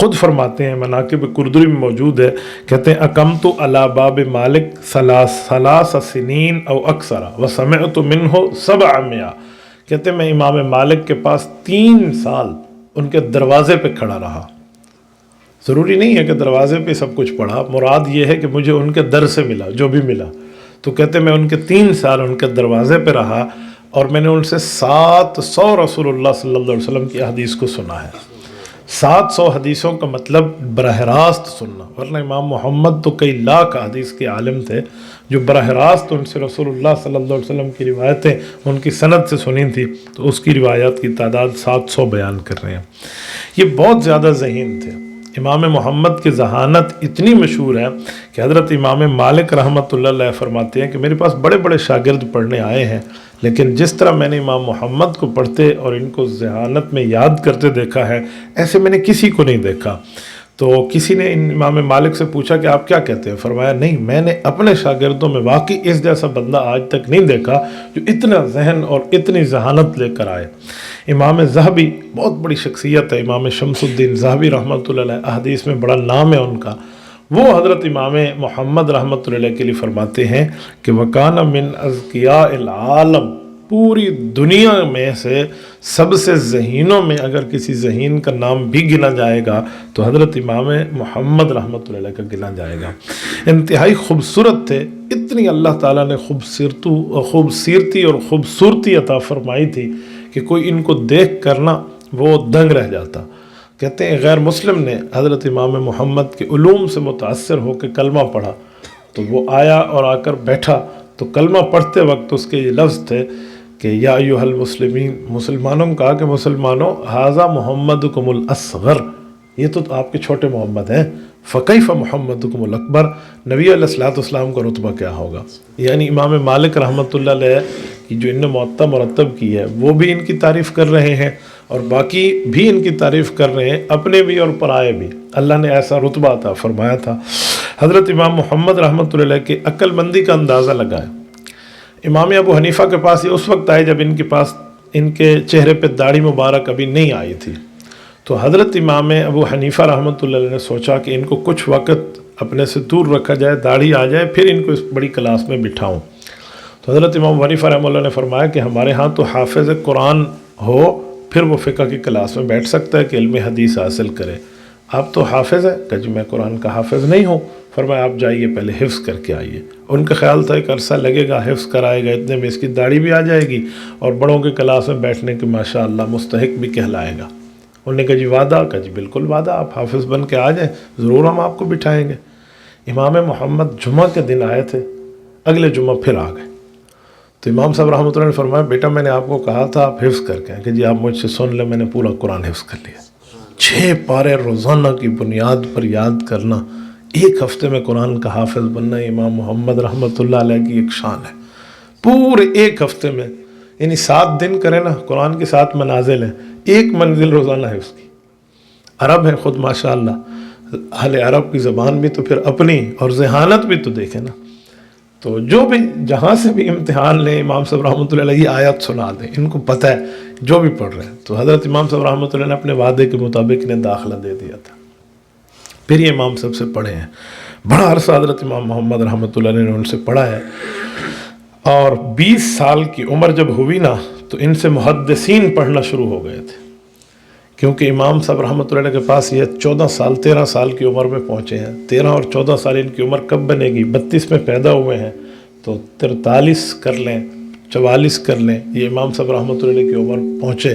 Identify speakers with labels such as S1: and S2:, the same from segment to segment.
S1: خود فرماتے ہیں، مناقب قردری میں موجود ہے، کہتے ہیں اقمت علی باب مالک ثلاث سنین او اکثر وسمعت منہ 700، کہتے ہیں میں امام مالک کے پاس 3 سال ان کے دروازے پہ کھڑا رہا۔ ضروری نہیں ہے کہ دروازے پہ سب کچھ پڑھا، مراد یہ ہے کہ مجھے ان کے در سے ملا جو بھی ملا۔ تو کہتے ہیں میں ان کے 3 سال ان کے دروازے پہ رہا اور میں نے ان سے 700 رسول اللہ صلی اللہ علیہ وسلم کی حدیث کو سنا ہے۔ 700 حدیثوں کا مطلب براہ راست سننا، ورنہ امام محمد تو کئی لاکھ حدیث کے عالم تھے جو براہ راست ان سے رسول اللہ صلی اللہ علیہ وسلم کی روایتیں ان کی سند سے سنی تھی، تو اس کی روایات کی تعداد 700 بیان کر رہے ہیں۔ یہ بہت زیادہ ذہین تھے۔ امام محمد کی ذہانت اتنی مشہور ہے کہ حضرت امام مالک رحمۃ اللہ علیہ فرماتے ہیں کہ میرے پاس بڑے بڑے شاگرد پڑھنے آئے ہیں، لیکن جس طرح میں نے امام محمد کو پڑھتے اور ان کو ذہانت میں یاد کرتے دیکھا ہے، ایسے میں نے کسی کو نہیں دیکھا۔ تو کسی نے امام مالک سے پوچھا کہ آپ کیا کہتے ہیں؟ فرمایا نہیں، میں نے اپنے شاگردوں میں واقعی اس جیسا بندہ آج تک نہیں دیکھا جو اتنا ذہن اور اتنی ذہانت لے کر آئے۔ امام ذہبی بہت بڑی شخصیت ہے، امام شمس الدین ذہبی رحمۃ اللہ علیہ، احادیث میں بڑا نام ہے ان کا۔ وہ حضرت امام محمد رحمۃ اللہ علیہ کے لیے فرماتے ہیں کہ وَكَانَ مِنْ أَذْكِيَاءِ الْعَالَمِ، پوری دنیا میں سے سب سے ذہینوں میں اگر کسی ذہین کا نام بھی گنا جائے گا تو حضرت امام محمد رحمۃ اللہ علیہ کا گنا جائے گا۔ انتہائی خوبصورت تھے، اتنی اللہ تعالیٰ نے خوبصورتی اور خوبصورتی عطا فرمائی تھی کہ کوئی ان کو دیکھ کر نا وہ دنگ رہ جاتا۔ کہتے ہیں غیر مسلم نے حضرت امام محمد کے علوم سے متاثر ہو کے کلمہ پڑھا، تو وہ آیا اور آ کر بیٹھا، تو کلمہ پڑھتے وقت اس کے یہ لفظ تھے کہ یا ایھا المسلمین، مسلمانوں نے کہا کہ مسلمانوں ھذا محمدکم الاصغر، یہ تو آپ کے چھوٹے محمد ہیں، فکیف محمدکم الاکبر، نبی علیہ الصلوۃ والسلام کا رتبہ کیا ہوگا؟ یعنی امام مالک رحمۃ اللہ علیہ کی جو ان نے معطا مرتب کی ہے وہ بھی ان کی تعریف کر رہے ہیں اور باقی بھی ان کی تعریف کر رہے ہیں، اپنے بھی اور پرائے بھی۔ اللہ نے ایسا رتبہ عطا فرمایا تھا۔ حضرت امام محمد رحمۃ اللہ علیہ کی عقل مندی کا اندازہ لگائے۔ امام ابو حنیفہ کے پاس یہ اس وقت آئے جب ان کے چہرے پہ داڑھی مبارک ابھی نہیں آئی تھی، تو حضرت امام ابو حنیفہ رحمۃ اللہ علیہ نے سوچا کہ ان کو کچھ وقت اپنے سے دور رکھا جائے، داڑھی آ جائے، پھر ان کو اس بڑی کلاس میں بٹھاؤں۔ تو حضرت امام حنیفہ رحمۃ اللہ نے فرمایا کہ ہمارے ہاں تو حافظ قرآن ہو پھر وہ فقہ کی کلاس میں بیٹھ سکتا ہے کہ علم حدیث حاصل کرے، آپ تو حافظ ہے کہ جی میں قرآن کا حافظ نہیں ہوں۔ فرمایا آپ جائیے پہلے حفظ کر کے آئیے۔ ان کا خیال تھا ایک عرصہ لگے گا، حفظ کرائے گا، اتنے میں اس کی داڑھی بھی آ جائے گی اور بڑوں کے کلاس میں بیٹھنے کے ماشاءاللہ مستحق بھی کہلائے گا۔ انہوں نے کہا جی وعدہ؟ کہا جی بالکل وعدہ، آپ حافظ بن کے آ جائیں، ضرور ہم آپ کو بٹھائیں گے۔ امام محمد جمعہ کے دن آئے تھے، اگلے جمعہ پھر آ گئے۔ تو امام صاحب رحمۃ اللہ نے فرمایا بیٹا میں نے آپ کو کہا تھا آپ حفظ کر کے آئیں، کہ جی آپ مجھ سے سن لیں، میں نے پورا قرآن حفظ کر لیا۔ 6 پارے روزانہ کی بنیاد پر یاد کرنا، ایک ہفتے میں قرآن کا حافظ بننا، امام محمد رحمۃ اللہ علیہ کی ایک شان ہے۔ پورے ایک ہفتے میں، یعنی 7 دن کریں نا، قرآن کی 7 منازل ہیں، 1 منزل روزانہ حفظ کی۔ عرب ہے خود ماشاءاللہ، اہل عرب کی زبان بھی تو پھر اپنی اور ذہانت بھی تو دیکھیں نا۔ تو جو بھی جہاں سے بھی امتحان لیں امام صاحب رحمۃ اللہ علیہ آیات سنا دیں، ان کو پتہ ہے جو بھی پڑھ رہے ہیں۔ تو حضرت امام صاحب رحمۃ اللہ نے اپنے وعدے کے مطابق انہیں داخلہ دے دیا تھا، پھر یہ امام صاحب سے پڑھے ہیں۔ بڑا عرصہ حضرت امام محمد رحمۃ اللہ علیہ نے ان سے پڑھا ہے، اور 20 سال کی عمر جب ہوئی نا تو ان سے محدثین پڑھنا شروع ہو گئے تھے، کیونکہ امام صاحب رحمۃ اللہ علیہ کے پاس یہ 13 سال کی عمر میں پہنچے ہیں۔ 13 اور 14 سال ان کی عمر کب بنے گی؟ 32 میں پیدا ہوئے ہیں تو 43 کر لیں، 44 کر لیں، یہ امام صاحب رحمۃ اللہ علیہ کی عمر پہنچے۔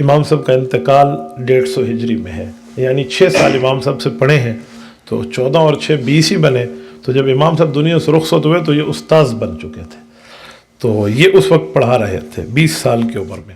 S1: امام صاحب کا انتقال 150 ہجری میں ہے، یعنی 6 سال امام صاحب سے پڑھے ہیں، تو 14 اور 6 20 ہی بنے۔ تو جب امام صاحب دنیا سے رخصت ہوئے تو یہ استاذ بن چکے تھے، تو یہ اس وقت پڑھا رہے تھے 20 سال کی عمر میں۔